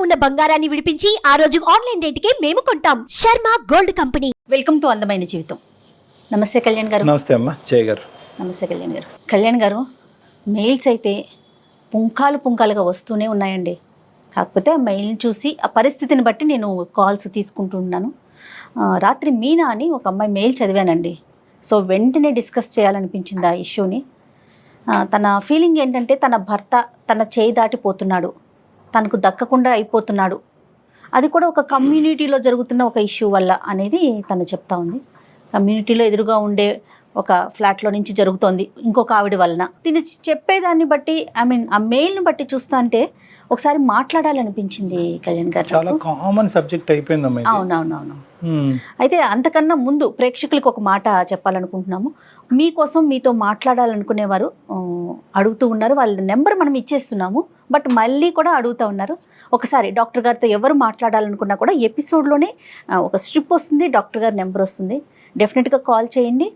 ఉన్న బంగారాన్ని విడిపించి ఆ రోజు ఆన్లైన్ రేటుకే మేము కొంటాం. Sharma gold company. Welcome to అందమైన జీవితం. నమస్తే కళ్యాణ్ గారు. నమస్తే అమ్మా జయ గారు. నమస్తే కళ్యాణ్ గారు. కళ్యాణ్ గారు, మెయిల్స్ అయితే పుంకాలుగా వస్తూనే ఉన్నాయండి. కాకపోతే ఆ మెయిల్ని చూసి ఆ పరిస్థితిని బట్టి నేను కాల్స్ తీసుకుంటున్నాను. రాత్రి మీనా అని ఒక అమ్మాయి మెయిల్ చదివానండి. సో వెంటనే డిస్కస్ చేయాలనిపించింది ఆ ఇష్యూని. తన ఫీలింగ్ ఏంటంటే తన భర్త తన చేయి దాటిపోతున్నాడు, తనకు దక్కకుండా అయిపోతున్నాడు, అది కూడా ఒక కమ్యూనిటీలో జరుగుతున్న ఒక ఇష్యూ వల్ల అనేది తను చెప్తా ఉంది. కమ్యూనిటీలో ఎదురుగా ఉండే ఒక ఫ్లాట్లో నుంచి జరుగుతోంది ఇంకొక ఆవిడ వలన. తిని చెప్పేదాన్ని బట్టి ఆ మెయిల్ని బట్టి చూస్తా అంటే ఒకసారి మాట్లాడాలనిపించింది కళ్యాణ్ గారు. చాలా కామన్ సబ్జెక్ట్ అయిపోయిందమ్మా. అవునవునవును. అయితే అంతకన్నా ముందు ప్రేక్షకులకు ఒక మాట చెప్పాలనుకుంటున్నాము. మీకోసం మీతో మాట్లాడాలనుకునేవారు అడుగుతూ ఉన్నారు. వాళ్ళ నెంబర్ మనం ఇచ్చేస్తున్నాము, బట్ మళ్ళీ కూడా అడుగుతూ ఉన్నారు. ఒకసారి డాక్టర్ గారితో ఎవరు మాట్లాడాలనుకున్నా కూడా ఎపిసోడ్లోనే ఒక స్ట్రిప్ వస్తుంది, డాక్టర్ గారి నెంబర్ వస్తుంది. డెఫినెట్గా కాల్ చేయండి,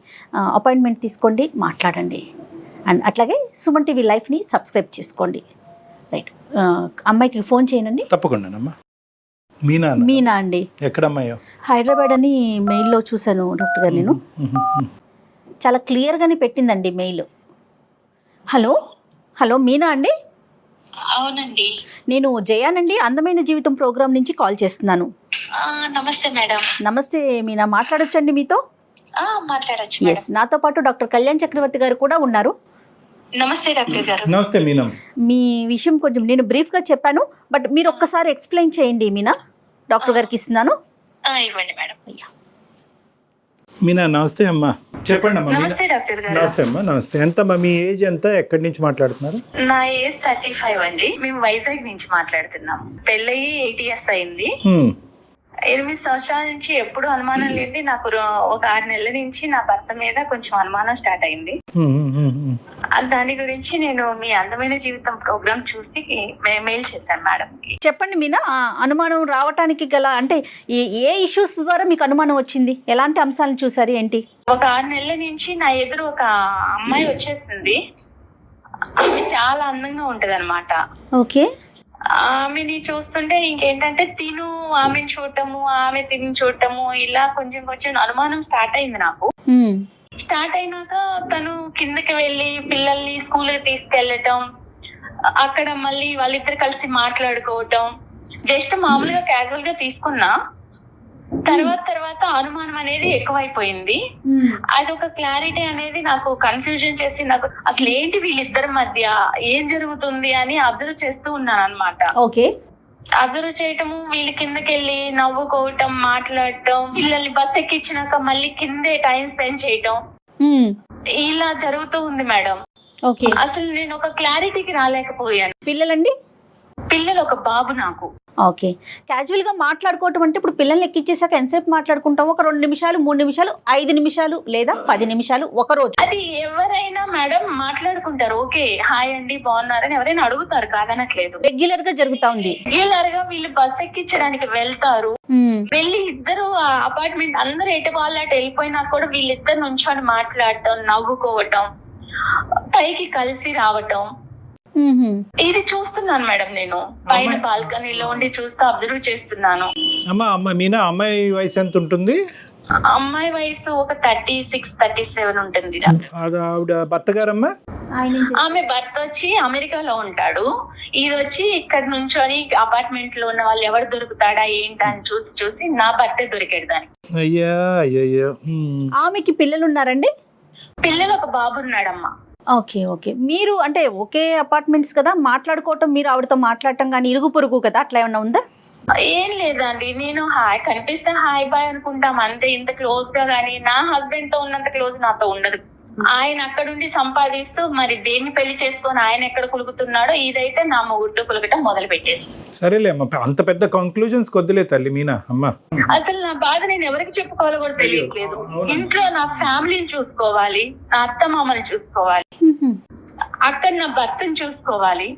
అపాయింట్మెంట్ తీసుకోండి, మాట్లాడండి. అండ్ అట్లాగే సుమన్ టీవీ లైఫ్ని సబ్స్క్రైబ్ చేసుకోండి. రైట్, అమ్మాయికి ఫోన్ చేయనండి. తప్పకుండా. మీనా అండి. ఎక్కడమ్మాయో? హైదరాబాద్ అని మెయిల్లో చూశాను డాక్టర్ గారు. నేను చాలా క్లియర్గానే పెట్టిందండి మెయిల్. హలో మీనా అండి? అవునండి, నేను జయానండి, అందమైన జీవితం ప్రోగ్రామ్ నుంచి కాల్ చేస్తున్నాను. నమస్తే మేడం. నమస్తే మీనా, మాట్లాడొచ్చండి మీతో? మాట్లాడొచ్చు. ఎస్, నాతో పాటు డాక్టర్ కళ్యాణ్ చక్రవర్తి గారు కూడా ఉన్నారు. నమస్తే డాక్టర్ గారు. నమస్తే మీనా. మీ విషయం కొంచెం నేను బ్రీఫ్గా చెప్పాను, బట్ మీరు ఒక్కసారి ఎక్స్ప్లెయిన్ చేయండి మీనా. డాక్టర్ గారికి ఇస్తున్నాను. ఇవ్వండి మేడం. మీనా నమస్తే అమ్మా, చెప్పండి అమ్మా. నమస్తే డాక్టర్ గారు. నమస్తే అమ్మా. నమస్తే. ఎంతమ్మా మీ ఏజ్ ఎంత, ఎక్కడి నుంచి మాట్లాడుతున్నారు? నా ఏజ్ 35 అండి. మేము వైజాగ్ నుంచి మాట్లాడుతున్నాం. పెళ్ళయి 8 years అయింది. 8 సంవత్సరాల నుంచి ఎప్పుడు అనుమానం లేని నాకు ఒక 6 నెలల నుంచి నా భర్త మీద కొంచెం అనుమానం స్టార్ట్ అయింది. దాని గురించి నేను మీ అందమైన జీవితం ప్రోగ్రామ్ చూసి మెయిల్ చేశాను మేడం కి. చెప్పండి మీనా, అనుమానం రావటానికి గల అంటే ఏ ఇష్యూస్ ద్వారా మీకు అనుమానం వచ్చింది? ఎలాంటి అంశాలను చూసారు ఏంటి? ఒక 6 నెలల నుంచి నా ఎదురు ఒక అమ్మాయి వచ్చేసింది. ఆమె చాలా అందంగా ఉంటది అనమాట. ఓకే. ఆమెని చూస్తుంటే ఇంకేంటంటే ఆమెను చూడటము, ఆమె తిని చూడటము, ఇలా కొంచెం అనుమానం స్టార్ట్ అయింది నాకు. స్టార్ట్ అయినాక తను కిందకి వెళ్ళి పిల్లల్ని స్కూల్ కి తీసుకెళ్లటం, అక్కడ మళ్ళీ వాళ్ళిద్దరు కలిసి మాట్లాడుకోవటం, జస్ట్ మామూలుగా క్యాజువల్ గా తీసుకున్నా. తర్వాత అనుమానం అనేది ఎక్కువైపోయింది. అదొక క్లారిటీ అనేది నాకు కన్ఫ్యూజన్ చేసి, నాకు అసలు ఏంటి వీళ్ళిద్దరి మధ్య ఏం జరుగుతుంది అని అబ్జర్వ్ చేస్తూ ఉన్నాను అనమాట. ఓకే. అబ్జర్వ్ చేయటము, వీళ్ళు కిందకెళ్ళి నవ్వుకోవటం, మాట్లాడటం, పిల్లల్ని బస్ ఎక్కించినాక మళ్ళీ కిందే టైం స్పెండ్ చేయటం, ఇలా జరుగుతూ ఉంది మేడం. ఓకే. అసలు నేను ఒక క్లారిటీకి రాలేకపోయాను. పిల్లలండి? పిల్లలు ఒక బాబు నాకు. ఓకే. క్యాజువల్ గా మాట్లాడుకోవటం అంటే ఇప్పుడు పిల్లల్ని ఎక్కించేసాక ఎంతసేపు మాట్లాడుకుంటాం? ఒక 2 నిమిషాలు, 3 నిమిషాలు, 5 నిమిషాలు లేదా 10 నిమిషాలు ఒక రోజు? అది ఎవరైనా మేడం మాట్లాడుకుంటారు. ఓకే, హాయ్ అండి, బాగున్నారని ఎవరైనా అడుగుతారు, కాదనట్లేదు. రెగ్యులర్ గా జరుగుతా ఉంది. రెగ్యులర్ గా వీళ్ళు బస్ ఎక్కించడానికి వెళ్తారు. వెళ్ళి ఇద్దరు అపార్ట్మెంట్ అందరూ ఎటు వాళ్ళు అటు వెళ్ళిపోయినా కూడా వీళ్ళిద్దరు నుంచొని మాట్లాడటం, నవ్వుకోవటం, పైకి కలిసి రావటం, ఇది చూస్తున్నాను మేడం. నేను పైన బాల్కనీలో ఉండి చూస్తూ అబ్జర్వ్ చేస్తున్నాను. మీనా అమ్మాయి వయసు ఎంత ఉంటుంది? అమ్మాయి వయసు ఒక 36, 37 ఉంటుంది. ఆవిడ భర్త గారమ్మా? ఆమె భర్త వచ్చి అమెరికాలో ఉంటాడు. ఇది వచ్చి ఇక్కడ నుంచొని అపార్ట్మెంట్ లో ఉన్న వాళ్ళు ఎవరు దొరుకుతాడా ఏంటా అని చూసి నా భర్తే దొరికాడు దానికి. అయ్యా అయ్యో. ఆమెకి పిల్లలు ఉన్నారండి? పిల్లలు ఒక బాబు ఉన్నాడమ్మా. ఓకే. మీరు అంటే ఒకే అపార్ట్మెంట్స్ కదా, మాట్లాడుకోవటం, మీరు ఆవిడతో మాట్లాడటం కానీ ఇరుగు పొరుగు కదా, అట్లా ఏమన్నా ఉందా? ఏం లేదండి, నేను కనిపిస్తే హాయ్ బాయ్ అనుకుంటాం అంతే. ఇంత క్లోజ్ గా గానీ నా హస్బెండ్ తో ఉన్నంత క్లోజ్ నాతో ఉండదు. ఆయన అక్కడుండి సంపాదిస్తూ మరి దేన్ని పెళ్లి చేసుకొని ఆయన ఎక్కడ కులుగుతున్నాడో, ఇదైతే నా మొగుడుతో కులగటం మొదలు పెట్టేసి. సరేలే అమ్మ, అంత పెద్ద కంక్లూజన్స్ కొద్దిలే తల్లి మీనా. అమ్మా అసలు నా బాధ నేను ఎవరికి చెప్పుకోవాలో కూడా తెలియట్లేదు. ఇంట్లో నా ఫ్యామిలీని చూసుకోవాలి, నా అత్త మామని చూసుకోవాలి, అక్కడ నా భర్తను చూసుకోవాలి,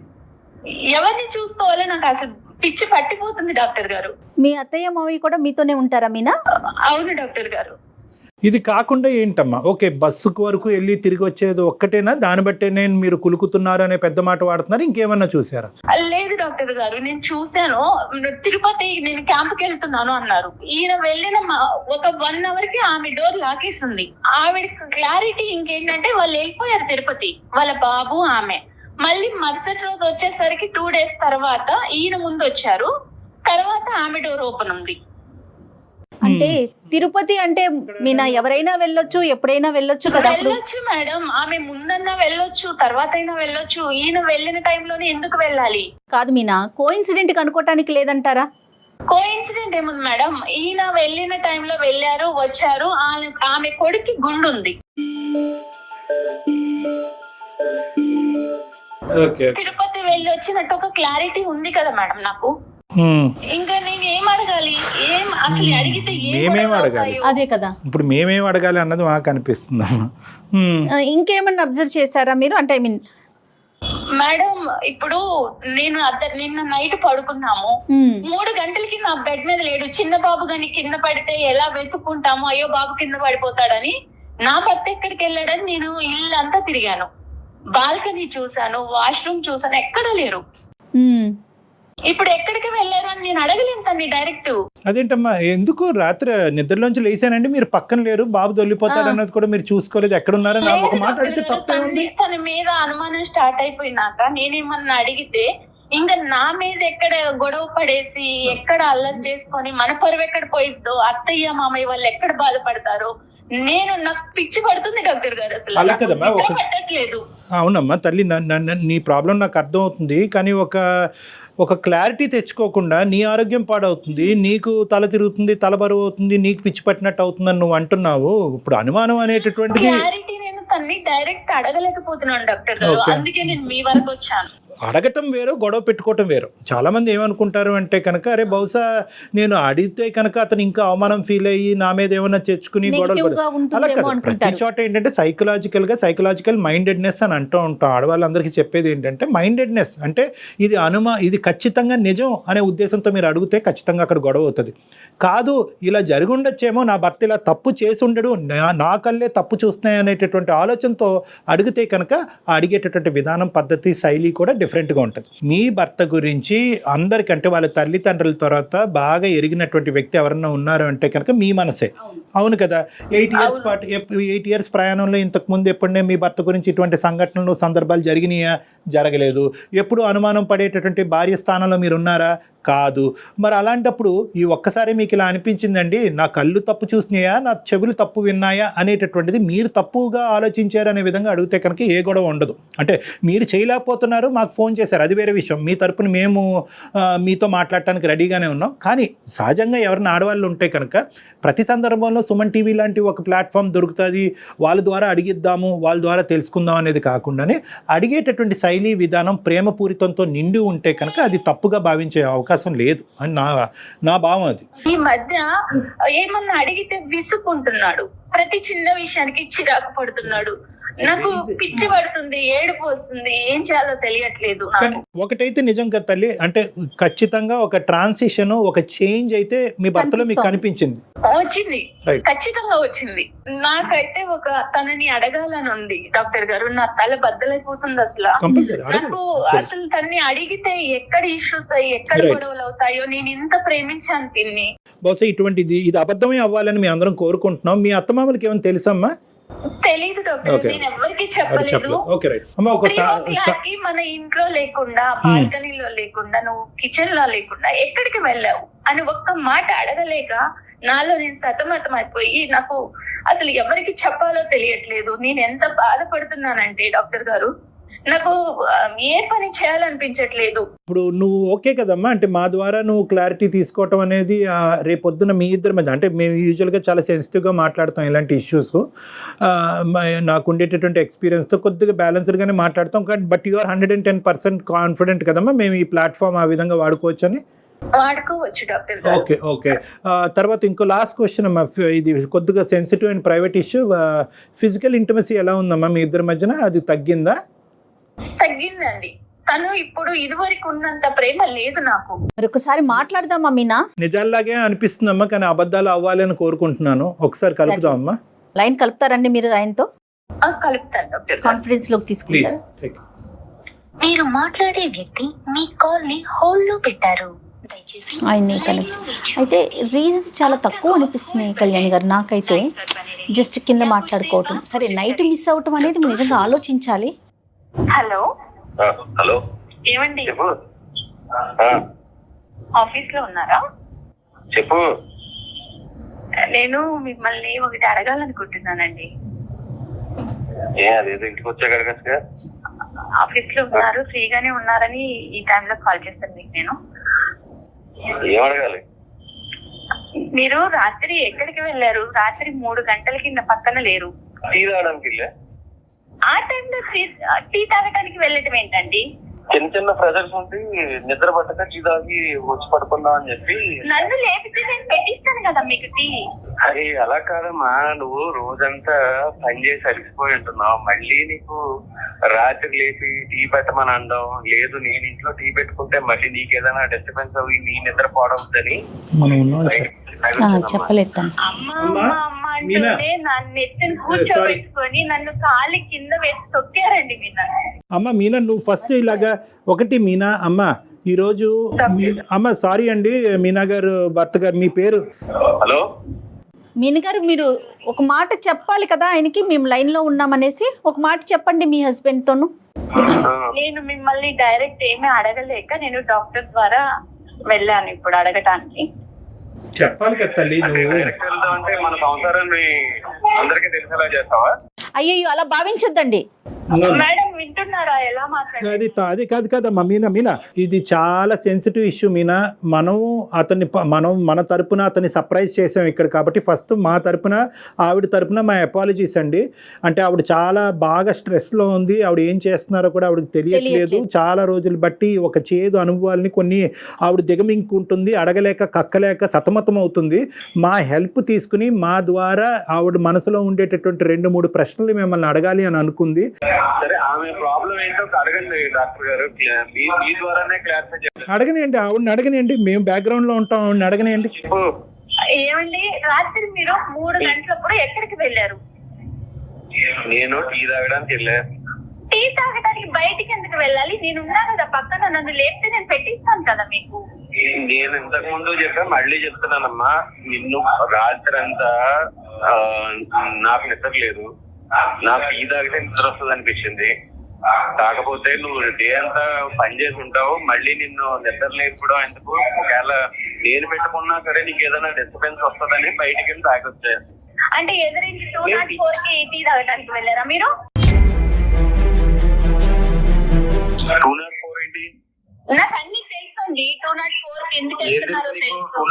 ఎవరిని చూసుకోవాలో నాకు అసలు పిచ్చి పట్టిపోతుంది డాక్టర్ గారు. మీ అత్తయ్య మావయ్య కూడా మీతోనే ఉంటారా మీనా? అవును డాక్టర్ గారు. ఇది కాకుండా ఏంటమ్మా, ఓకే బస్సుకు వరకు వెళ్ళి తిరిగి వచ్చేది ఒక్కటేనా, దాన్ని బట్టే నేను మీరు కులుకుతున్నారు అనే పెద్ద మాట వాడుతున్నారు, ఇంకేమన్నా చూసారా? లేదు డాక్టర్ గారు, నేను చూశాను. తిరుపతి నేను క్యాంప్ కి వెళ్తున్నాను అన్నారు. ఈయన వెళ్ళిన ఒక 1 hour కి ఆమె డోర్ లాకేస్తుంది. ఆవిడ క్లారిటీ ఇంకేంటంటే వాళ్ళు వెళ్ళిపోయారు తిరుపతి, వాళ్ళ బాబు ఆమె. మళ్ళీ మరుసటి రోజు వచ్చేసరికి 2 days తర్వాత ఈయన ముందు వచ్చారు. తర్వాత ఆమె డోర్ ఓపెన్ ఉంది. అంటే తిరుపతి అంటే మీనా ఎవరైనా వెళ్ళొచ్చు, ఎప్పుడైనా వెళ్ళొచ్చు కదా. వెళ్ళొచ్చు మేడం, ఆమె ముందన్నా వెళ్ళొచ్చు, తర్వాత అయినా వెళ్ళొచ్చు. ఈయన వెళ్ళిన టైంలోనే ఎందుకు వెళ్ళాలి? కాదు మీనా, కోఇన్సిడెంట్ అనుకోవటానికి లేదంటారా? కోఇన్సిడెంట్ ఏముంది మేడం, ఈయన వెళ్ళిన టైంలో వెళ్ళారు, వచ్చారు. ఆమె కొడుక్కి గుండు ఉంది. తిరుపతి వెళ్ళి వచ్చినట్టు ఒక క్లారిటీ ఉంది కదా మేడం నాకు. ఇంకా నేను ఏం అడగాలి? ఏం అసలు అడిగితే మేమేం అడగాలి? అదే కదా, ఇప్పుడు మేమేం అడగాలి అన్నది మాకు అనిపిస్తుంది. ఇంకేమన్నా అబ్జర్వ్ చేశారా మీరు? అంటే ఐ మీన్ మేడం, ఇప్పుడు నేను నిన్న నైట్ పడుకున్నాము. 3 గంటలకి నా బెడ్ మీద లేడు. చిన్న బాబు గాని కింద పడితే ఎలా వెతుక్కుంటాము, అయ్యో బాబు కింద పడిపోతాడని. నా భర్త ఎక్కడికి వెళ్ళాడని నేను ఇల్లంతా తిరిగాను. బాల్కనీ చూసాను, వాష్రూమ్ చూసాను, ఎక్కడ లేరు. ఇప్పుడు ఎక్కడికి వెళ్ళారు అని నేను అడగలేను తన్ని డైరెక్ట్. అదేంటమ్మా, ఎందుకు రాత్రి నిద్రలోంచి లేసానండి, మీరు పక్కన లేరు, బాబు దొల్లిపోతాడు అన్నది కూడా మీరు చూసుకోలేదు, ఎక్కడున్నారని ఒక మాట అడిగితే తప్పే ఉంది. తన మీద అనుమానం స్టార్ట్ అయిపోయినాక నేనేమన్నా అడిగితే ఇంకా నా మీద ఎక్కడ గొడవ పడేసి ఎక్కడ అల్లరి చేసుకొని మన పరువు ఎక్కడ పోయిద్దో, అత్తయ్య మామయ్య వాళ్ళు ఎక్కడ బాధపడతారో, నాకు పిచ్చి పడుతుంది డాక్టర్ గారు. అసలు పట్టట్లేదు. అవునమ్మా తల్లి, నీ ప్రాబ్లం నాకు అర్థం అవుతుంది, కానీ ఒక క్లారిటీ తెచ్చుకోకుండా నీ ఆరోగ్యం పాడవుతుంది, నీకు తల తిరుగుతుంది, తల బరువు అవుతుంది, నీకు పిచ్చి పట్టినట్టు అవుతుందని నువ్వు అంటున్నావు. ఇప్పుడు అనుమానం అనేటటువంటి క్లారిటీ నేను తన్ని డైరెక్ట్ అడగలేకపోతున్నాను డాక్టర్ గారు, అందుకే నేను మీ వరకు వచ్చాను. అడగటం వేరు, గొడవ పెట్టుకోవటం వేరు. చాలా మంది ఏమనుకుంటారు అంటే కనుక, అరే బహుశా నేను అడిగితే కనుక అతను ఇంకా అవమానం ఫీల్ అయ్యి నా మీద ఏమైనా తెచ్చుకుని గొడవలు. అలా కదా, ప్రతి చోట ఏంటంటే సైకలాజికల్ మైండెడ్నెస్ అని అంటూ ఉంటాం. ఆడవాళ్ళందరికీ చెప్పేది ఏంటంటే మైండెడ్నెస్ అంటే ఇది ఖచ్చితంగా నిజం అనే ఉద్దేశంతో మీరు అడిగితే ఖచ్చితంగా అక్కడ గొడవ అవుతుంది. కాదు ఇలా జరిగి ఉండొచ్చేమో, నా భర్త ఇలా తప్పు చేసి ఉండడు, నా కళ్ళే తప్పు చూస్తున్నాయి అనేటటువంటి ఆలోచనతో అడిగితే కనుక అడిగేటటువంటి విధానం, పద్ధతి, శైలి కూడా డిఫరెంట్గా ఉంటుంది. మీ భర్త గురించి అందరికంటే వాళ్ళ తల్లిదండ్రుల తర్వాత బాగా ఎరిగినటువంటి వ్యక్తి ఎవరన్నా ఉన్నారు అంటే కనుక మీ మనసే. అవును కదా, 8 years ప్రయాణంలో ఇంతకు ముందు ఎప్పుడనే మీ భర్త గురించి ఇటువంటి సంఘటనలు, సందర్భాలు జరిగినాయా? జరగలేదు. ఎప్పుడు అనుమానం పడేటటువంటి భార్య స్థానంలో మీరు ఉన్నారా? కాదు. మరి అలాంటప్పుడు ఈ ఒక్కసారి మీకు ఇలా అనిపించిందండి, నా కళ్ళు తప్పు చూసినాయా, నా చెవులు తప్పు విన్నాయా అనేటటువంటిది మీరు తప్పుగా ఆలోచించారు అనే విధంగా అడిగితే కనుక ఏ గొడవ ఉండదు. అంటే మీరు చేయలేకపోతున్నారు, మాకు ఫోన్ చేశారు, అది వేరే విషయం. మీ తరపున మేము మీతో మాట్లాడటానికి రెడీగానే ఉన్నాం. కానీ సహజంగా ఎవరైనా ఆడవాళ్ళు ఉంటే కనుక ప్రతి సందర్భంలో సుమన్ టీవీ లాంటి ఒక ప్లాట్ఫామ్ దొరుకుతుంది, వాళ్ళ ద్వారా అడిగిద్దాము, వాళ్ళ ద్వారా తెలుసుకుందాం అనేది కాకుండానే అడిగేటటువంటి శైలి, విధానం ప్రేమపూరితంతో నిండి ఉంటే కనుక అది తప్పుగా భావించే అవకాశం లేదు అని నా భావం. అది ఈ మధ్య ఏమన్నా అడిగితే విసుకుంటున్నాడు, ప్రతి చిన్న విషయానికి చిరాకు పడుతున్నాడు, నాకు పిచ్చి పడుతుంది, ఏడుపు వస్తుంది, ఏం చేయాలో తెలియట్లేదు. ఒకటైతే నిజం కదా తల్లి, అంటే ఖచ్చితంగా ఒక ట్రాన్సిషన్, ఒక చేంజ్ అయితే మీ భర్తలో మీకు కనిపించింది, వచ్చింది, ఖచ్చితంగా వచ్చింది. నాకైతే ఒక తనని అడగాలని ఉంది డాక్టర్ గారు, నా తల బద్దలైపోతుంది అసలు. నాకు అసలు తనని అడిగితే ఎక్కడ ఇష్యూస్ అయ్యి ఎక్కడ గొడవలు అవుతాయో, నేను ఇంత ప్రేమించాను తిన్ని. బహుశా ఇది అబద్ధమే అవ్వాలని మేము అందరం కోరుకుంటున్నాం. మీ అత్తమామలకి ఏమైనా తెలుసమ్మా? తెలీదు డాక్టర్, నేను ఎవరికి చెప్పలేదు. మన ఇంట్లో లేకుండా, బాల్కనీలో లేకుండా, నువ్వు కిచెన్ లో లేకుండా ఎక్కడికి వెళ్ళావు అని ఒక్క మాట అడగలేక నాలో నేను సతమతం అయిపోయి నాకు అసలు ఎవరికి చెప్పాలో తెలియట్లేదు. నేను ఎంత బాధపడుతున్నానంటే డాక్టర్ గారు, నాకు ఏ పని చేయాలనిపించట్లేదు. ఇప్పుడు నువ్వు ఓకే కదమ్మా, అంటే మా ద్వారా నువ్వు క్లారిటీ తీసుకోవటం అనేది రేపొద్దున మీ ఇద్దరి మధ్య, అంటే మేము యూజువల్గా చాలా సెన్సిటివ్గా మాట్లాడతాం ఇలాంటి ఇష్యూస్, నాకు ఉండేటటువంటి ఎక్స్పీరియన్స్తో కొద్దిగా బ్యాలెన్స్డ్గానే మాట్లాడతాం. బట్ యు ఆర్ 110% కాన్ఫిడెంట్ కదమ్మా మేము ఈ ప్లాట్ఫామ్ ఆ విధంగా వాడుకోవచ్చని? వాడుకోవచ్చు డాక్టర్ గారు. ఓకే. తర్వాత ఇంకో లాస్ట్ క్వశ్చన్ అమ్మా, ఇది కొద్దిగా sensitive and private issue. Physical intimacy ఎలా ఉందమ్మా మీ ఇద్దరి మధ్యన? అది తగ్గిందా? తగ్గిందండి. తను ఇప్పుడు ఇదివరకు ఉన్నంత ప్రేమ లేదు నాకు. మరి ఒకసారి మాట్లాడదామా మీనా? నిజాల్లాగే అనిపిస్తుందమ్మా, కానీ అబద్ధాలు అవ్వాలి అని కోరుకుంటున్నాను. ఒకసారి కలుపుదామమ్మా. లైన్ కలుపుతారండి మీరు ఆయనతో? కలుపుతాను డాక్టర్ గారు. కాన్ఫిడెన్స్ లోకి ప్లీజ్ తీసుకుంటారు. మీరు మాట్లాడే వ్యక్తి మీ కాల్ ని హోల్డ్ లో పెట్టారు. దయచేసి ఆయన్ని కనెక్ట్. అయితే రీజన్స్ చాలా తక్కువ అనిపిస్తున్నాయి కళ్యాణ్ గారు నాకైతే. జస్ట్ కింద మాట్లాడుకోవటం సరే, నైట్ మిస్ అవటం అనేది మీరు నిజంగా ఆలోచించాలి. హలో హలో ఏమండి, చెప్పు. ఆఫీస్ లో ఉన్నారా? చెప్పు. నేను మిమ్మల్ని ఒకటి అడగాలనుకుంటున్నానండి. అదేదో ఇంటికి వచ్చాక అడగచ్చుగా. ఆఫీస్ లో ఉన్నారు, ఫ్రీగానే ఉన్నారని ఈ టైంలో కాల్ చేస్తాను మీకు. నేను ఏం అడగాలి? మీరు రాత్రి ఎక్కడికి వెళ్ళారు? రాత్రి 3 గంటలకి నా పక్కన లేరు. టీ తాగడానికి వెళ్ళా. ఆ టైంలో టీ తాగడానికి వెళ్ళటం ఏంటండి? చిన్న చిన్న ప్రెజర్స్ ఉండి నిద్ర పట్టక టీ తాగి వచ్చి పడుకుందాం అని చెప్పి. నన్ను లేపితే నేను పెట్టిస్తాను కదా మీకు టీ. అరే అలా కాదమ్మా, నువ్వు రోజంతా పని చేసి అలిసిపోయి ఉంటున్నావు, మళ్ళీ నీకు రాత్రి లేపి టీ పెట్టమని అనడం లేదు. నేను ఇంట్లో టీ పెట్టుకుంటే మళ్ళీ నీకేదైనా డిస్టర్బెన్స్ అవి నీ నిద్ర పోవద్దని చెప్పలేదు తను. అమ్మ అమ్మ అమ్మ అంటుంటే నన్ను ఎత్తుని కూర్చోబెట్టుకొని నన్ను కాలి కింద వేసి తొక్కారండి మీరు. అమ్మ మీనా, నువ్వు ఫస్ట్ ఇలాగా ఒకటి మీనా అమ్మ, ఈరోజు అమ్మ సారీ అండి మీనా గారు భర్త గారు, మీ పేరు? హలో మీనా గారు, మీరు ఒక మాట చెప్పాలి కదా ఆయనకి, మేము లైన్ లో ఉన్నామనేసి ఒక మాట చెప్పండి మీ హస్బెండ్ తోను. నేను మిమ్మల్ని డైరెక్ట్ ఏమీ అడగలేక నేను డాక్టర్ ద్వారా వెళ్ళాను ఇప్పుడు అడగటానికి. చెప్పాలి కదా తల్లి నువ్వు. డైరెక్ట్ వెళ్దాం అంటే మన సంసారాన్ని అందరికీ తెలిసేలా చేస్తావా? అయ్యో అలా భావించొద్దండి. మేడం వింటున్నారా ఎలా మాట్లాడారు? అది కాదు కదమ్మా మీనా. మీనా ఇది చాలా సెన్సిటివ్ ఇష్యూ మీనా. మనం మన తరపున అతన్ని సర్ప్రైజ్ చేసాం ఇక్కడ, కాబట్టి ఫస్ట్ మా తరపున ఆవిడ తరపున మా అపాలజీస్ అండి. అంటే ఆవిడ చాలా బాగా స్ట్రెస్లో ఉంది, ఆవిడ ఏం చేస్తున్నారో కూడా ఆవిడకి తెలియట్లేదు. చాలా రోజులు బట్టి ఒక చేదు అనుభవాల్ని కొన్ని ఆవిడ దిగమింగుకుంటుంది, అడగలేక కక్కలేక సతమతం అవుతుంది. మా హెల్ప్ తీసుకుని మా ద్వారా ఆవిడ మనసులో ఉండేటటువంటి 2-3 ప్రశ్నలు మిమ్మల్ని అడగాలి అని అనుకుంది. సరే, ఆమె ప్రాబ్లం ఏంటో అడగండి డాక్టర్ గారు, మీ ద్వారానే క్లారిఫై చేయండి. అడగనియండి, ఆవిడని అడగనియండి, మేము బ్యాక్గ్రౌండ్ లో ఉంటాం, ఆవిడని అడగనియండి. ఏమండి, రాత్రి మీరు 3 గంటలప్పుడు ఎక్కడికి వెళ్ళారు? నేను టీ తాగడానికి వెళ్ళా. టీ తాగడానికి బయటికి ఎందుకు వెళ్ళాలి? నేను ఉన్నా కదా పక్కన, నన్ను లేపితే నేను పెట్టిస్తాను కదా మీకు. నేను ఇంతకు ముందు చెప్పా, మళ్ళీ చెప్తున్నానమ్మా, నిన్ను రాత్రి అంతా నాకు నిద్ర లేదు, నాకు టీ తాగితే నిద్ర వస్తుంది అనిపించింది. కాకపోతే నువ్వు డే అంతా పని చేసి ఉంటావు, మళ్ళీ నిన్ను నిద్ర లేకపోవడం ఎందుకు? ఒకవేళ నేను పెట్టుకున్నా సరే నీకు ఏదైనా డిస్టర్బెన్స్ వస్తుందని బయటికి వెళ్ళి తాగొచ్చా. అంటే ఎదురించి 204 కి టీ తాగడానికి వెళ్ళారా మీరు? 204 ఏంటి? నాకు అన్ని తెలుసండి. 204 కి ఎందుకు వెళ్తున్నారో తెలుసు.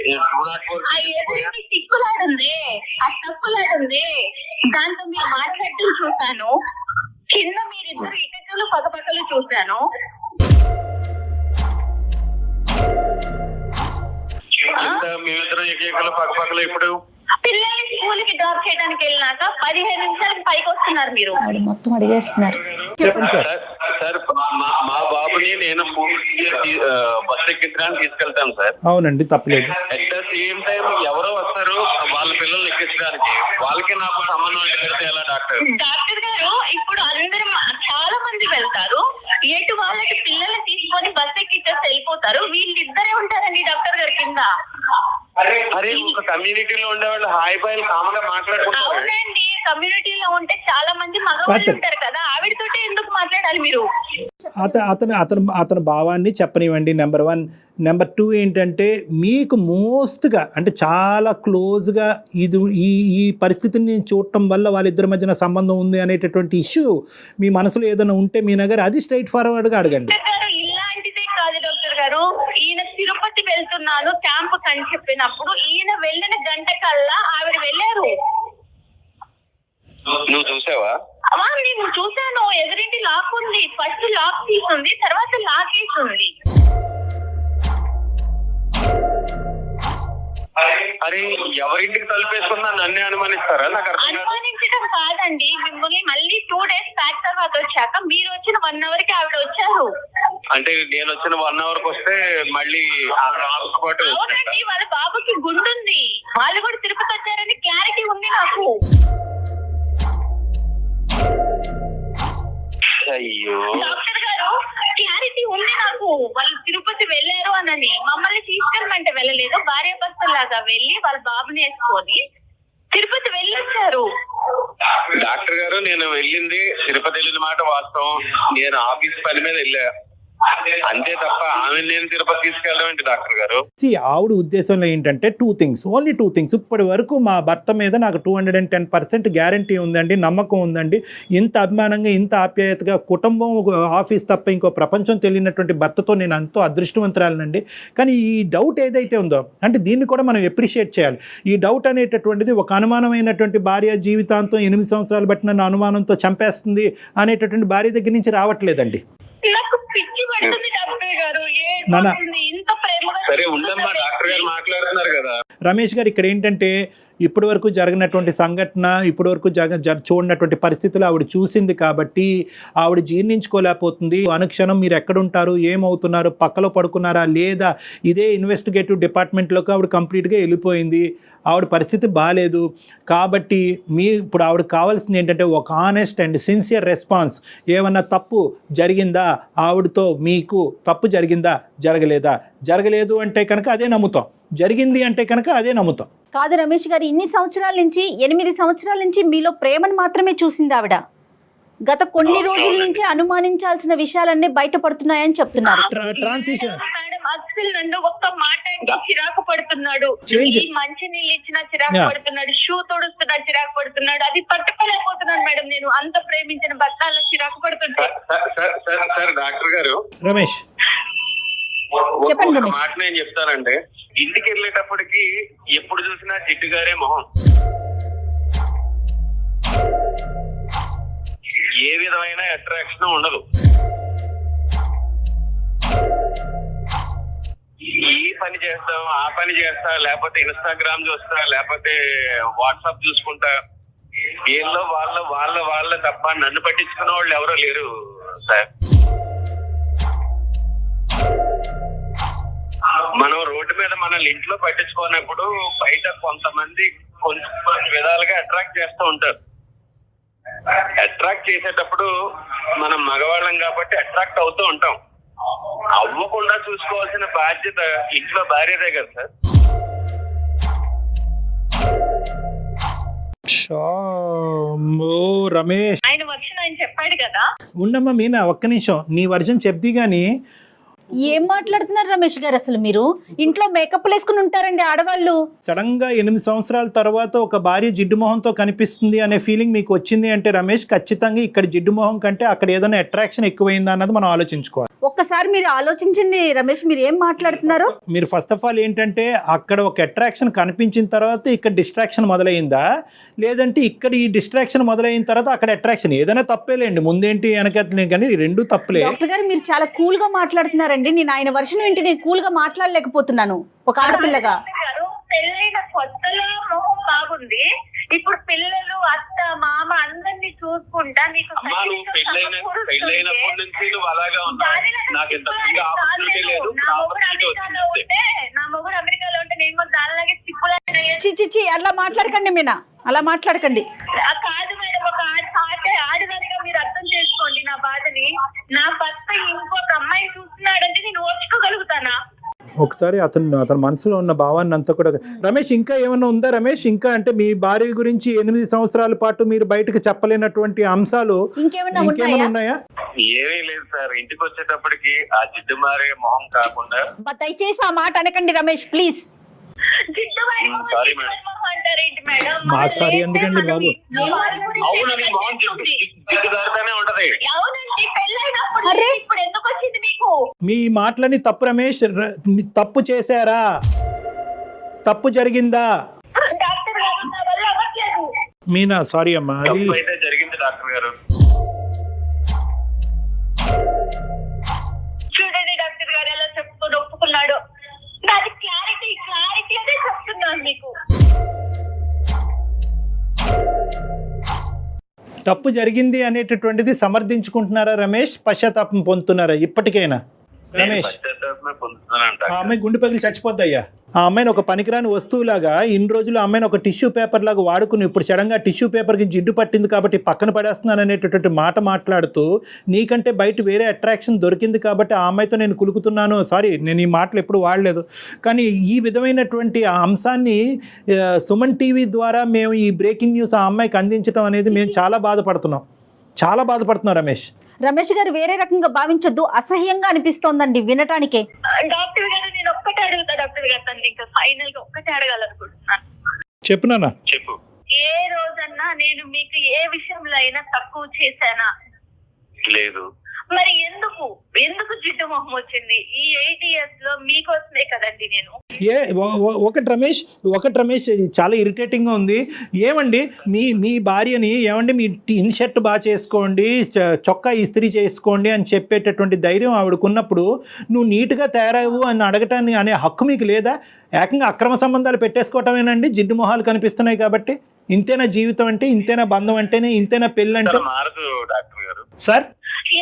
204 సిక్కులాడుంది, ఆ తక్కులాడుంది, దాంతో మీరు మాట్లాడటం చూశాను. కింద మీరిద్దరు ఇటకలు పక్కపక్కలు చూశాను. మేమిద్దరం ఏకైకలు పక్కపక్కలు ఇప్పుడు పిల్లల్ని స్కూల్ కి డ్రాప్ చేయడానికి వెళ్ళినాక 15 నిమిషాలకి పైకి వస్తున్నారు మీరు. ఆవిడ మొత్తం అడిగేస్తున్నారు. చెప్పండి సార్. సార్, మా బాబుని నేను బస్ ఎక్కించడానికి తీసుకెళ్తాను సార్. అవునండి, తప్పలేదు. అట్ ద సేమ్ టైం ఎవరో వస్తారు వాళ్ళ పిల్లల్ని ఎక్కించడానికి, వాళ్ళకి నాకు సంబంధం అంటే ఎలా డాక్టర్? డాక్టర్ గారు, ఇప్పుడు అందరూ చాలా మంది వెళ్తారు, ఎటు వాళ్ళకి పిల్లల్ని తీసుకొని బస్ ఎక్కిచ్చేసి వెళ్ళిపోతారు, వీళ్ళిద్దరే ఉంటారండి డాక్టర్ గారి కింద. అరే, ఒక కమ్యూనిటీలో ఉండేవాళ్ళు హాయ్ బాయ్ కామన్ గా మాట్లాడుకుంటారు. అవునండి, కమ్యూనిటీలో ఉంటే చాలా మంది మగవాళ్ళు ఉంటారు కదా, ఆవిడతోటే ఎందుకు మాట్లాడాలి మీరు? అతని భావాన్ని చెప్పనివ్వండి, నెంబర్ 1. నెంబర్ 2 ఏంటంటే, మీకు మోస్ట్గా అంటే చాలా క్లోజ్గా ఈ పరిస్థితిని నేను చూడటం వల్ల వాళ్ళిద్దరి మధ్యన సంబంధం ఉంది అనేటటువంటి ఇష్యూ మీ మనసులో ఏదైనా ఉంటే మీ నగర్ అది స్ట్రైట్ ఫార్వర్డ్గా అడగండి. ఇలాంటిదే కాదు డాక్టర్ గారు, ఈయన తిరుపతి వెళ్తున్నాను క్యాంప్ అని చెప్పినప్పుడు ఈయన వెళ్ళిన గంట కల్లా ఆవిడ వెళ్ళారు. నువ్వు చూసావా? నేను చూసాను, ఎదురింటి లాక్ ఉంది, ఫస్ట్ లాక్ తీసుంది, తర్వాత లాక్ వేసింది. అరే ఎవరింటికి తలుపేసుకున్నా నన్నే అనుమానిస్తారా? నాకు అర్థం కాదు. అనుమానించడం కాదండి, మిమ్మల్ని మళ్ళీ 2 days బ్యాక్ తర్వాత వచ్చాక మీరు వచ్చిన 1 hour కి ఆవిడ వచ్చారు. అంటే నేను వచ్చిన 1 hour కి వస్తే మళ్ళీ ఆవిడతో పాటు అవునండి, వాళ్ళ బాబుకి గుండుంది, వాళ్ళు కూడా తిరుపతి వచ్చారని క్లారిటీ ఉంది నాకు. అయ్యో డాక్టర్ గారు క్లారిటీ ఉంది నాకు, వాళ్ళు తిరుపతి వెళ్ళారు అనని. మమ్మల్ని తీసుకెళ్ళమంటే వెళ్ళలేదు, భార్య భర్తలాగా వెళ్ళి వాళ్ళ బాబుని వేసుకొని తిరుపతి వెళ్ళొచ్చారు. డాక్టర్ గారు, నేను వెళ్ళింది తిరుపతి వెళ్ళిన మాట వాస్తవం. నేను ఆఫీస్ పని మీద వెళ్ళా అంతే తప్ప ఆమె నేను తిరుపతి తీసుకెళ్ళడం ఏంటి డాక్టర్ గారు? ఆవిడ ఉద్దేశంలో ఏంటంటే ఓన్లీ టూ థింగ్స్. ఇప్పటి వరకు మా భర్త మీద నాకు 210% గ్యారంటీ ఉందండి, నమ్మకం ఉందండి. ఇంత అభిమానంగా, ఇంత ఆప్యాయతగా, కుటుంబం, ఆఫీస్ తప్ప ఇంకో ప్రపంచం తెలియనటువంటి భర్తతో నేను ఎంతో అదృష్టవంతురాలనండి. కానీ ఈ డౌట్ ఏదైతే ఉందో, అంటే దీన్ని కూడా మనం ఎప్రిషియేట్ చేయాలి. ఈ డౌట్ అనేటటువంటిది ఒక అనుమానమైనటువంటి భార్య జీవితాంతం 8 సంవత్సరాలు బట్టి నన్ను అనుమానంతో చంపేస్తుంది అనేటటువంటి భార్య దగ్గర నుంచి రావట్లేదండి. నాకు పిచ్చి పడుతుంది డాక్టర్ గారు, ఇంత ప్రేమగా. సరే ఉండమ్మా, డాక్టర్ గారు మాట్లాడుతున్నారు కదా. రమేష్ గారు, ఇక్కడ ఏంటంటే ఇప్పటి వరకు జరిగినటువంటి సంఘటన, ఇప్పటి వరకు చూడనటువంటి పరిస్థితులు ఆవిడ చూసింది కాబట్టి ఆవిడ జీర్ణించుకోలేకపోతుంది. అనుక్షణం మీరు ఎక్కడుంటారు, ఏమవుతున్నారు, పక్కలో పడుకున్నారా లేదా, ఇదే ఇన్వెస్టిగేటివ్ డిపార్ట్మెంట్లోకి ఆవిడ కంప్లీట్గా వెళ్ళిపోయింది. ఆవిడ పరిస్థితి బాగాలేదు కాబట్టి ఇప్పుడు ఆవిడకి కావాల్సింది ఏంటంటే ఒక ఆనెస్ట్ అండ్ సిన్సియర్ రెస్పాన్స్. ఏమన్నా తప్పు జరిగిందా, ఆవిడతో మీకు తప్పు జరిగిందా, జరగలేదు అంటే కనుక అదే నమ్ముతాం, జరిగింది అంటే కనుక అదే నమ్ముతాం. కాదు రమేష్ గారు, 8 సంవత్సరాల నుంచి మీలో ప్రేమను మాత్రమే చూసింది ఆవిడ. గత కొన్ని రోజుల నుంచి అనుమానించాల్సిన విషయాలన్నీ బయటపడుతున్నాయని చెప్తున్నారు. ట్రాన్సిషన్ మేడం, అసలు నన్ను ఒక్క మాట అంటే చిరాకు పడుతున్నాడు. మంచి నీళ్ళు ఇచ్చినా చిరాకు పడుతున్నాడు, షూ తొడుస్తున్నా చిరాకు పడుతున్నాడు. అది పట్టుకోలేకపోతున్నాను మేడం, నేను అంత ప్రేమించిన భర్త అలా చిరాకు పడుతుంటే. సార్ డాక్టర్ గారు, రమేష్ చెప్పండి. ఒక మాట నేను చెప్తానంటే, ఇంటికి వెళ్ళేటప్పటికి ఎప్పుడు చూసినా జిడ్డు గారే మొహం, ఏ విధమైన అట్రాక్షన్ ఉండదు. ఈ పని చేస్తాం, ఆ పని చేస్తా, లేకపోతే ఇన్స్టాగ్రామ్ చూస్తా, లేకపోతే వాట్సాప్ చూసుకుంటా. వీళ్ళు వాళ్ళ తప్ప నన్ను పట్టించుకున్న వాళ్ళు ఎవరో లేరు సార్. మనం రోడ్డు మీద మనల్ని ఇంట్లో పట్టించుకున్నప్పుడు బయట కొంతమంది కొన్ని విధాలుగా అట్రాక్ట్ చేస్తూ ఉంటారు. అట్రాక్ట్ చేసేటప్పుడు మనం మగవాళ్ళం కాబట్టి అట్రాక్ట్ అవుతూ ఉంటాం. అవ్వకుండా చూసుకోవాల్సిన బాధ్యత ఇంట్లో భార్యదే కదా సార్. రమేష్, ఆయన వర్షన్ ఆయన చెప్పాడు కదా. ఉండమ్మా మీనా, ఒక్క నిమిషం, నీ వర్జన్ చెప్ది గానీ. ఏం మాట్లాడుతున్నారు రమేష్ గారు? అసలు మీరు ఇంట్లో మేకప్ వేసుకుని ఉంటారండి ఆడవాళ్ళు. సడన్ గా 8 సంవత్సరాల తర్వాత ఒక భార్య జిడ్డు మొహంతో కనిపిస్తుంది అనే ఫీలింగ్ మీకు వచ్చింది అంటే రమేష్, ఖచ్చితంగా ఇక్కడ జిడ్డు మొహం కంటే అక్కడ ఏదైనా అట్రాక్షన్ ఎక్కువైందా అన్నది మనం ఆలోచించుకోవాలి. ఒక్కసారి మీరు ఆలోచించండి రమేష్, మీరు ఏం మాట్లాడుతున్నారు? మీరు ఫస్ట్ ఆఫ్ ఆల్ ఏంటంటే, అక్కడ ఒక అట్రాక్షన్ కనిపించిన తర్వాత ఇక్కడ డిస్ట్రాక్షన్ మొదలైందా, లేదంటే ఇక్కడ ఈ డిస్ట్రాక్షన్ మొదలైన తర్వాత అక్కడ అట్రాక్షన్? ఏదైనా తప్పేలేండి, ముందేంటి వెనకట్లే, కానీ రెండు తప్పులే. డాక్టర్ గారు, మీరు చాలా కూల్ గా మాట్లాడుతున్నారండి. నేను ఆయన వర్షన్ వింటే నేను కూల్ గా మాట్లాడలేకపోతున్నాను ఒక ఆడపిల్లగా. పెళ్ళైన కొత్తలో మొహం బాగుంది, ఇప్పుడు పిల్లలు, అత్త, మామ అందరినీ చూసుకుంటా నీకు పెళ్ళైనప్పటి నుంచి నువ్వు అలాగా ఉన్నావు. నాకు ఇంతకుముందు ఆపర్చునిటీ లేదు. నా మొగుడు అమెరికాలో ఉంటే నేను కూడా దానిలాగే చిచి అలా మాట్లాడకండి మీనా, అలా మాట్లాడకండి. కాదు మేడం, ఒక ఆడదానిగా మీరు అర్థం చేసుకోండి నా బాధని. నా భర్త ఇంకొక అమ్మాయి చూస్తున్నాడంటే నేను ఓర్చుకోగలుగుతానా? ఒకసారి అతని మనసులో ఉన్న భావాన్ని అంతా కూడా. రమేష్, ఇంకా ఏమన్నా ఉందా రమేష్? ఇంకా అంటే మీ భార్య గురించి 8 సంవత్సరాల పాటు మీరు బయటకు చెప్పలేనటువంటి అంశాలు ఇంకేమైనా ఉన్నాయా? ఏమీ లేదు సార్. ఇంటికి వచ్చేటప్పటికి ఆ జిడ్డు మారే మొహం కాకుండా. దయచేసి ఆ మాట అనకండి రమేష్, ప్లీజ్. Sorry madam. మా సారీ ఎందుకండి బాబు? అవునండి, మొహం జిడ్డుదారుతానే ఉంటది. ఇప్పుడు ఎందుకు వచ్చింది మీకు? మీ మాటలని తప్పు రమేష్. తప్పు చేశారా? తప్పు జరిగిందా? మీనా, సారీ అమ్మా, అది అయితే జరిగింది డాక్టర్ గారు. చూడండి డాక్టర్ గారు ఎలా చెప్పుకొని ఒప్పుకున్నాడు. నాది క్లారిటీ అదే చెప్తున్నాను మీకు. తప్పు జరిగింది అనేటటువంటిది సమర్థించుకుంటున్నారా రమేష్? పశ్చాత్తాపం పొందుతున్నారా ఇప్పటికైనా రమేష్? పశ్చాత్తాపమే పొందుతున్నానంట. ఆ అమ్మాయి గుండె పగిలి చచ్చిపోద్దయ్యా. ఆ అమ్మాయిని ఒక పనికిరాని వస్తువులాగా ఇన్ని రోజులు ఆ అమ్మాయిని ఒక టిష్యూ పేపర్ లాగా వాడుకుని ఇప్పుడు సడన్గా టిష్యూ పేపర్కి జిడ్డు పట్టింది కాబట్టి పక్కన పడేస్తున్నాను అనేటటువంటి మాట మాట్లాడుతూ నీకంటే బయట వేరే అట్రాక్షన్ దొరికింది కాబట్టి ఆ అమ్మాయితో నేను కులుకుతున్నాను. సారీ, నేను ఈ మాటలు ఎప్పుడు వాడలేదు. కానీ ఈ విధమైనటువంటి ఆ అంశాన్ని సుమన్ టీవీ ద్వారా మేము ఈ బ్రేకింగ్ న్యూస్ ఆ అమ్మాయికి అందించడం అనేది మేము చాలా బాధపడుతున్నాం. రమేష్ గారు వేరే రకంగా భావించొద్దు, అసహ్యంగా అనిపిస్తోందండి వినటానికే. డాక్టర్ గారు నేను ఒక్కటే అడుగుతా డాక్టర్ గారు, తను ఇంకా ఫైనల్ గా ఒక్కటే అడగాలనుకుంటున్నాను. చెప్పు నాన్న. చెప్పు. ఏ రోజన్నా నేను మీకు ఏ విషయంలో అయినా తక్కువ చేశానా? లేదు. మరి ఎందుకు జిడ్డు మొహం వచ్చింది? ఈ 8 years లో మీకోసమే కదండి నేను. ఒకటి రమేష్ ఇది చాలా ఇరిటేటింగ్గా ఉంది. ఏమండి మీ భార్యని ఏమండి మీ ఇన్ షర్ట్ బాగా చేసుకోండి, చొక్కా ఇస్త్రీ చేసుకోండి అని చెప్పేటటువంటి ధైర్యం ఆవిడకున్నప్పుడు నువ్వు నీట్గా తయారవు అని అడగటాన్ని అనే హక్కు మీకు లేదా? ఏకంగా అక్రమ సంబంధాలు పెట్టేసుకోవటమేనండి జిడ్డు మొహాలు కనిపిస్తున్నాయి కాబట్టి? ఇంతేనా జీవితం అంటే? ఇంతేనా బంధం అంటేనే? ఇంతేనా పెళ్ళి అంటే? మారదు డాక్టర్ గారు. సార్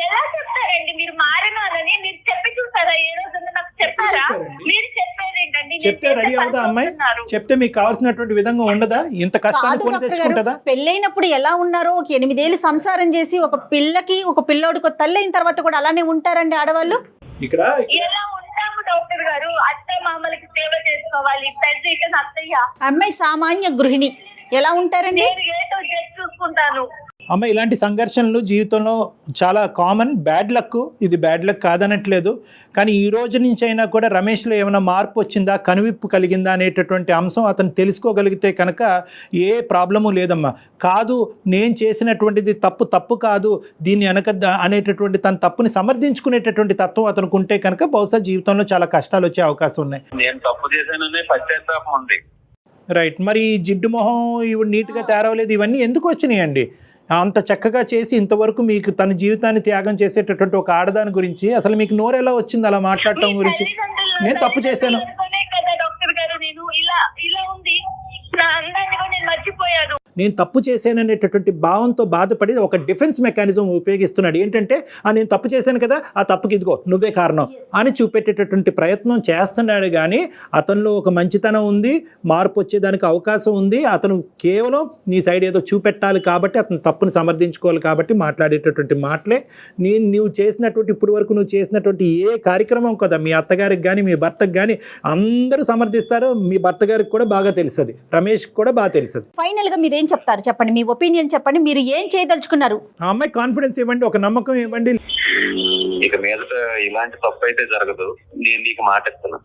ఎలా చెప్తారండి మీరు మారినారని? మీరు చెప్పి చూసారా? ఏ రోజున నాకు చెప్పారా? మీరు చెప్పేది ఏంటండి? చెప్తే రెడీ అవుదా అమ్మాయి? చెప్తే మీకు కావాల్సినటువంటి విధంగా ఉండదా? ఇంత కష్టాన్ని కొని తెచ్చుకుంటుందా? పెళ్ళైనప్పుడు ఎలా ఉన్నారో, ఒక 8 ఏళ్ళు సంసారం చేసి ఒక పిల్లకి ఒక పిల్లోడికి తల్లి అయిన తర్వాత కూడా అలానే ఉంటారండి ఆడవాళ్ళు. ఇక్కడ ఎలా ఉంటాము డాక్టర్ గారు? అత్త మామలకి సేవ చేసుకోవాలి, పెద్ద అత్తయ్య. అమ్మాయి సామాన్య గృహిణి, ఎలా ఉంటారండి? నేను ఏ టు జెడ్ చూసుకుంటాను. అమ్మ ఇలాంటి సంఘర్షణలు జీవితంలో చాలా కామన్. బ్యాడ్ లక్, ఇది బ్యాడ్ లక్ కాదనట్లేదు. కానీ ఈ రోజు నుంచి అయినా కూడా రమేష్లో ఏమైనా మార్పు వచ్చిందా, కనువిప్పు కలిగిందా అనేటటువంటి అంశం అతను తెలుసుకోగలిగితే కనుక ఏ ప్రాబ్లము లేదమ్మా. కాదు నేను చేసినటువంటిది తప్పు కాదు, దీన్ని వెనక అనేటటువంటి తన తప్పుని సమర్థించుకునేటటువంటి తత్వం అతనికి ఉంటే కనుక బహుశా జీవితంలో చాలా కష్టాలు వచ్చే అవకాశం ఉన్నాయి. నేను తప్పు చేశాననే పశ్చాత్తాపం ఉంది. రైట్. మరి జిడ్డు మొహం ఇవి నీట్గా తయారవలేదు, ఇవన్నీ ఎందుకు వచ్చినాయండి? అంత చక్కగా చేసి ఇంతవరకు మీకు తన జీవితాన్ని త్యాగం చేసేటటువంటి ఒక ఆడదాని గురించి అసలు మీకు నోరు ఎలా వచ్చింది అలా మాట్లాడటం గురించి? నేను తప్పు చేశాను కదా డాక్టర్ గారు, నేను ఇలా ఉంది నా అందాన్ని కూడా నేను మర్చిపోయాను. నేను తప్పు చేశాననేటటువంటి భావంతో బాధపడి ఒక డిఫెన్స్ మెకానిజం ఉపయోగిస్తున్నాడు. ఏంటంటే నేను తప్పు చేశాను కదా, ఆ తప్పుకి ఇదిగో నువ్వే కారణం అని చూపెట్టేటటువంటి ప్రయత్నం చేస్తున్నాడు. కానీ అతనిలో ఒక మంచితనం ఉంది, మార్పు వచ్చేదానికి అవకాశం ఉంది. అతను కేవలం నీ సైడ్ ఏదో చూపెట్టాలి కాబట్టి, అతను తప్పుని సమర్థించుకోవాలి కాబట్టి మాట్లాడేటటువంటి మాటలే. నువ్వు చేసినటువంటి ఇప్పుడు వరకు నువ్వు చేసినటువంటి ఏ కార్యక్రమం కదా మీ అత్తగారికి కానీ మీ భర్తకు కానీ అందరూ సమర్థిస్తారు. మీ భర్త గారికి కూడా బాగా తెలుస్తుంది, రమేష్ కూడా బాగా తెలుస్తుంది. ఫైనల్ గా మీరు ఏం చెప్తారు చెప్పండి, మీ ఒపీనియన్ చెప్పండి. మీరు ఏం చేయదలుచుకున్నారు? ఆ అమ్మాయి కాన్ఫిడెన్స్ ఇవ్వండి, ఒక నమ్మకం ఇవ్వండి. ఇక మీదట ఇలాంటి తప్పు అయితే జరగదు. నేను నీకు మాట ఇస్తున్నా,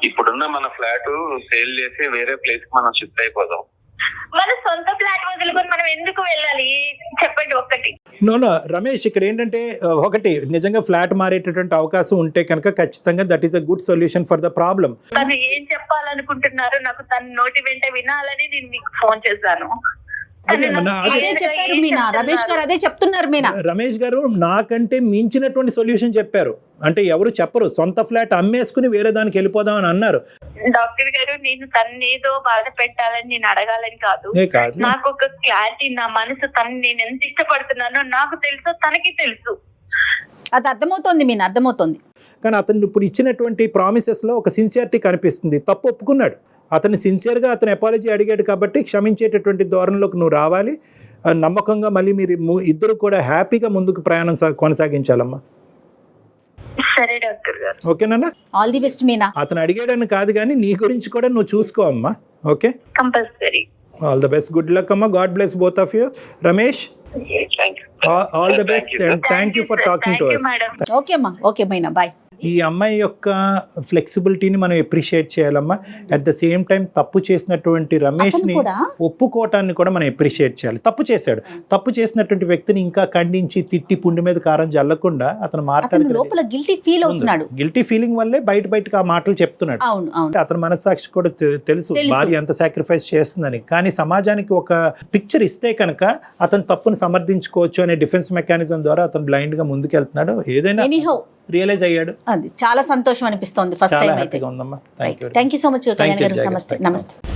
ఇప్పుడున్న మన ఫ్లాట్ సేల్ చేసి వేరే ప్లేస్ కి మనం షిఫ్ట్ అయిపోదాం. మన సొంత ఫ్లాట్ వదులుకొని మనం ఎందుకు వెళ్ళాలి చెప్పండి ఒక్కటి. నో రమేష్, ఇక్కడ ఏంటంటే ఒకటి నిజంగా ఫ్లాట్ మారేటటువంటి అవకాశం ఉంటే కనుక ఖచ్చితంగా that is a good solution for the problem. తను ఏం చెప్పాలనుకుంటున్నారు నాకు తన నోటి వెంట వినాలని నేను మీకు ఫోన్ చేశాను. అదే చెప్పారు మీనా, రమేష్ గారు అదే చెప్తున్నారు. మీనా రమేష్ గారు నాకంటే మించినటువంటి సొల్యూషన్ చెప్పారు. అంటే ఎవరు చెప్పరు, సొంత ఫ్లాట్ అమ్మేసుకుని వేరే దానికి వెళ్ళిపోదాం అని అన్నారు. డాక్టర్ గారు నేను తన్నేదో బాధ పెట్టాలని నేను అడగాలని కాదు. నాకు ఒక క్లారిటీ, నా మనసు తను నేను ఎంత ఇష్టపడుతున్నానో నాకు తెలుసు, తనకి తెలుసు. అది అర్థమవుతోంది మీనా, అర్థమవుతోంది. కానీ అతను ఇప్పుడు ఇచ్చినటువంటి ప్రామిసెస్ లో ఒక సిన్సియారిటీ కనిపిస్తుంది. తప్పు ఒప్పుకున్నాడు, అతను సిన్సియర్గా అతను అపాలజీ అడిగాడు కాబట్టి క్షమించేటటువంటి ధోరణిలోకి నువ్వు రావాలి. నమ్మకంగా మళ్ళీ మీరు ఇద్దరు కూడా హ్యాపీగా ముందుకు ప్రయాణం కొనసాగించాలమ్మా. సరే డాక్టర్ గారు. ఓకేనా? All the best Meena. అతను అడిగాడని కాదు కానీ నీ గురించి కూడా నువ్వు చూసుకో అమ్మా. Okay, compulsory. All the best, good luck అమ్మా. God bless both of you. Ramesh, all the best and thank you for talking to us. Okay అమ్మా, ఓకే మీనా, బాయ్. ఈ అమ్మాయి యొక్క ఫ్లెక్సిబిలిటీని మనం అప్రిషియేట్ చేయాలమ్మా. అట్ ద సేమ్ టైం తప్పు చేసినటువంటి రమేష్ని ఒప్పుకోవటాన్ని కూడా మనం అప్రిషియేట్ చేయాలి. తప్పు చేశాడు, తప్పు చేసినటువంటి వ్యక్తిని ఇంకా ఖండించి తిట్టి పుండి మీద కారం జల్లకుండా అతను లోపల గిల్టీ ఫీల్ అవుతున్నాడు. గిల్టీ ఫీలింగ్ వల్లే బయటకు ఆ మాటలు చెప్తున్నాడు. అతని మనస్సాక్షి కూడా తెలుసు భార్య ఎంత సాక్రిఫైస్ చేస్తుందని. కానీ సమాజానికి ఒక పిక్చర్ ఇస్తే కనుక అతను తప్పును సమర్థించుకోవచ్చు అనే డిఫెన్స్ మెకానిజం ద్వారా అతను బ్లైండ్ గా ముందుకెళ్తున్నాడు. ఏదైనా రియలైజ్ అయ్యాడు. అది చాలా సంతోషం అనిపిస్తోంది ఫస్ట్ టైం అయితే. ఉందమ్మా. Thank you so much Kalyan గారు. నమస్తే.